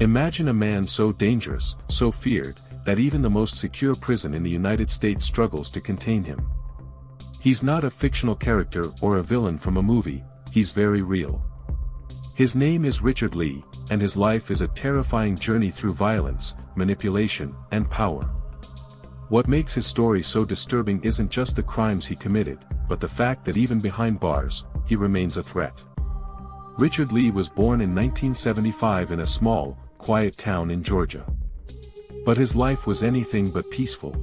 Imagine a man so dangerous, so feared, that even the most secure prison in the United States struggles to contain him. He's not a fictional character or a villain from a movie, he's very real. His name is Richard Lee, and his life is a terrifying journey through violence, manipulation, and power. What makes his story so disturbing isn't just the crimes he committed, but the fact that even behind bars, he remains a threat. Richard Lee was born in 1975 in a small, quiet town in Georgia. But his life was anything but peaceful.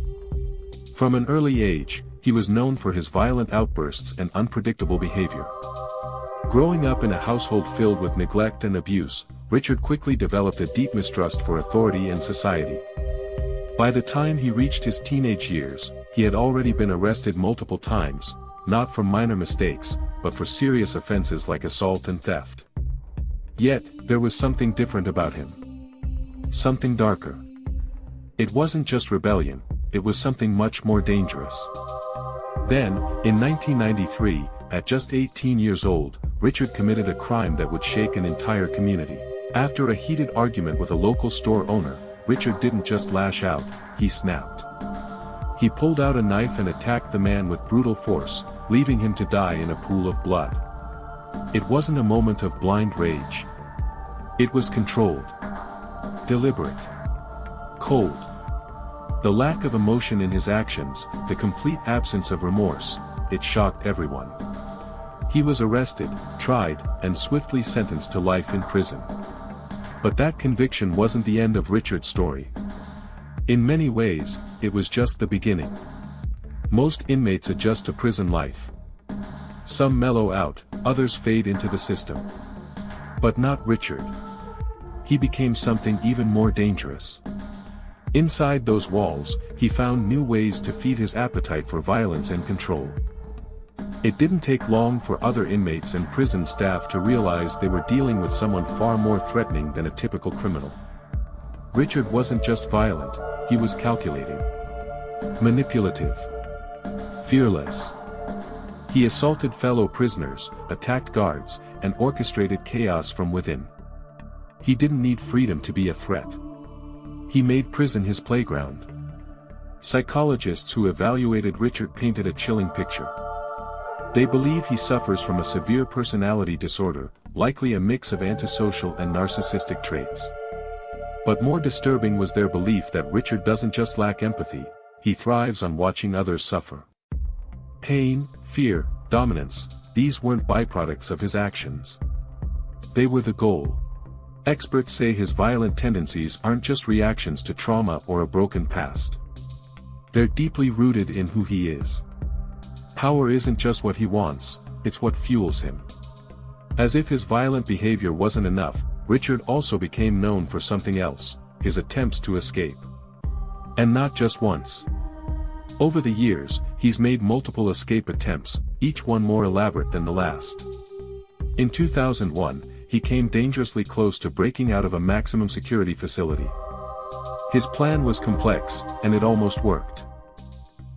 From an early age, he was known for his violent outbursts and unpredictable behavior. Growing up in a household filled with neglect and abuse, Richard quickly developed a deep mistrust for authority and society. By the time he reached his teenage years, he had already been arrested multiple times, not for minor mistakes, but for serious offenses like assault and theft. Yet, there was something different about him. Something darker. It wasn't just rebellion, it was something much more dangerous. Then, in 1993, at just 18 years old, Richard committed a crime that would shake an entire community. After a heated argument with a local store owner, Richard didn't just lash out, he snapped. He pulled out a knife and attacked the man with brutal force, leaving him to die in a pool of blood. It wasn't a moment of blind rage. It was controlled. Deliberate. Cold. The lack of emotion in his actions, the complete absence of remorse, it shocked everyone. He was arrested, tried, and swiftly sentenced to life in prison. But that conviction wasn't the end of Richard's story. In many ways, it was just the beginning. Most inmates adjust to prison life. Some mellow out, others fade into the system. But not Richard. He became something even more dangerous. Inside those walls, he found new ways to feed his appetite for violence and control. It didn't take long for other inmates and prison staff to realize they were dealing with someone far more threatening than a typical criminal. Richard wasn't just violent, he was calculating. Manipulative. Fearless. He assaulted fellow prisoners, attacked guards, and orchestrated chaos from within. He didn't need freedom to be a threat. He made prison his playground. Psychologists who evaluated Richard painted a chilling picture. They believe he suffers from a severe personality disorder, likely a mix of antisocial and narcissistic traits. But more disturbing was their belief that Richard doesn't just lack empathy, he thrives on watching others suffer. Pain, fear, dominance, these weren't byproducts of his actions. They were the goal. Experts say his violent tendencies aren't just reactions to trauma or a broken past. They're deeply rooted in who he is. Power isn't just what he wants, it's what fuels him. As if his violent behavior wasn't enough, Richard also became known for something else, his attempts to escape. And not just once. Over the years, he's made multiple escape attempts, each one more elaborate than the last. In 2001, he came dangerously close to breaking out of a maximum security facility. His plan was complex, and it almost worked.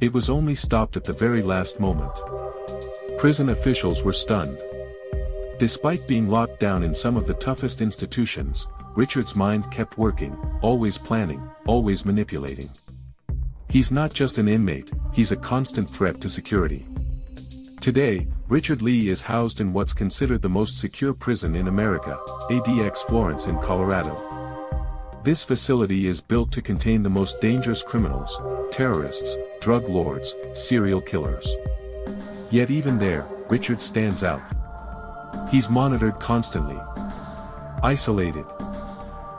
It was only stopped at the very last moment. Prison officials were stunned. Despite being locked down in some of the toughest institutions, Richard's mind kept working, always planning, always manipulating. He's not just an inmate, he's a constant threat to security. Today, Richard Lee is housed in what's considered the most secure prison in America, ADX Florence in Colorado. This facility is built to contain the most dangerous criminals, terrorists, drug lords, serial killers. Yet even there, Richard stands out. He's monitored constantly. Isolated.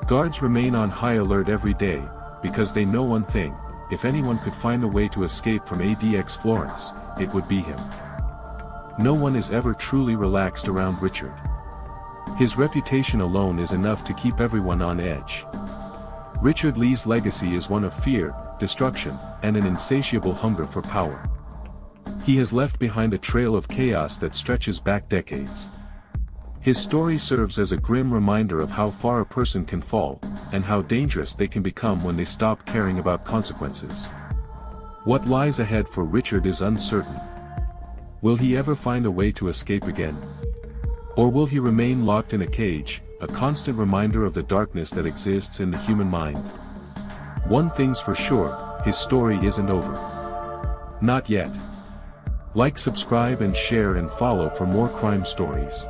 Guards remain on high alert every day, because they know one thing: if anyone could find a way to escape from ADX Florence, it would be him. No one is ever truly relaxed around Richard. His reputation alone is enough to keep everyone on edge. Richard Lee's legacy is one of fear, destruction, and an insatiable hunger for power. He has left behind a trail of chaos that stretches back decades. His story serves as a grim reminder of how far a person can fall, and how dangerous they can become when they stop caring about consequences. What lies ahead for Richard is uncertain. Will he ever find a way to escape again? Or will he remain locked in a cage, a constant reminder of the darkness that exists in the human mind. One thing's for sure, his story isn't over. Not yet. Like, subscribe and share and follow for more crime stories.